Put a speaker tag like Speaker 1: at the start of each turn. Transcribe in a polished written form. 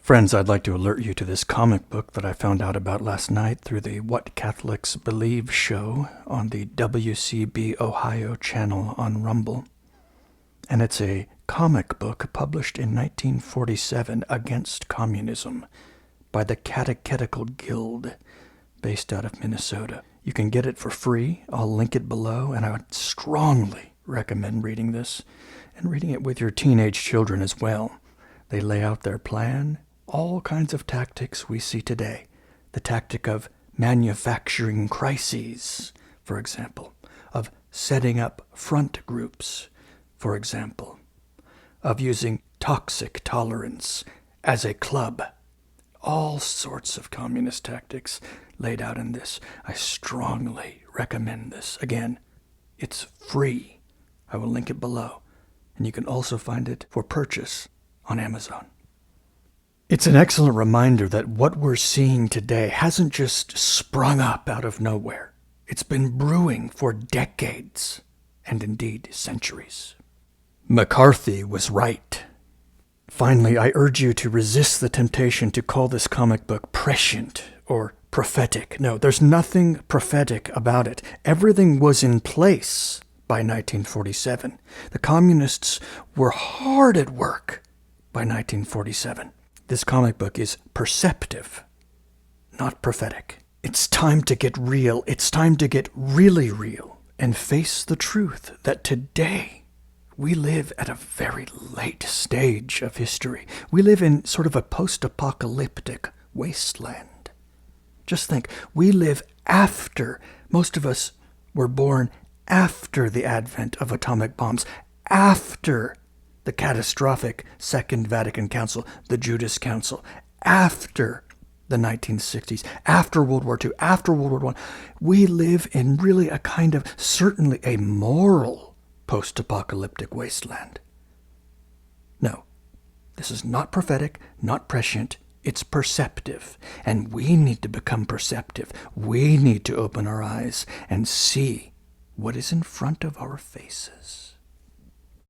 Speaker 1: Friends, I'd like to alert you to this comic book that I found out about last night through the What Catholics Believe show on the WCB Ohio channel on Rumble. And it's a comic book published in 1947 against communism by the Catechetical Guild based out of Minnesota. You can get it for free. I'll link it below, and I would strongly recommend reading this and reading it with your teenage children as well. They lay out their plan, all kinds of tactics we see today. The tactic of manufacturing crises, for example, of setting up front groups, for example, of using toxic tolerance as a club. All sorts of communist tactics laid out in this. I strongly recommend this. Again, it's free. I will link it below. And you can also find it for purchase on Amazon. It's an excellent reminder that what we're seeing today hasn't just sprung up out of nowhere. It's been brewing for decades, and indeed centuries. McCarthy was right. Finally, I urge you to resist the temptation to call this comic book prescient or prophetic. No, there's nothing prophetic about it. Everything was in place by 1947. The communists were hard at work by 1947. This comic book is perceptive, not prophetic. It's time to get real. It's time to get really real and face the truth that today we live at a very late stage of history. We live in sort of a post-apocalyptic wasteland. Just think, we live after, most of us were born after the advent of atomic bombs, after the catastrophic Second Vatican Council, the Judas Council, after the 1960s, after World War II, after World War I. We live in really a kind of, certainly a moral post-apocalyptic wasteland. No, this is not prophetic, not prescient, it's perceptive. And we need to become perceptive. We need to open our eyes and see what is in front of our faces.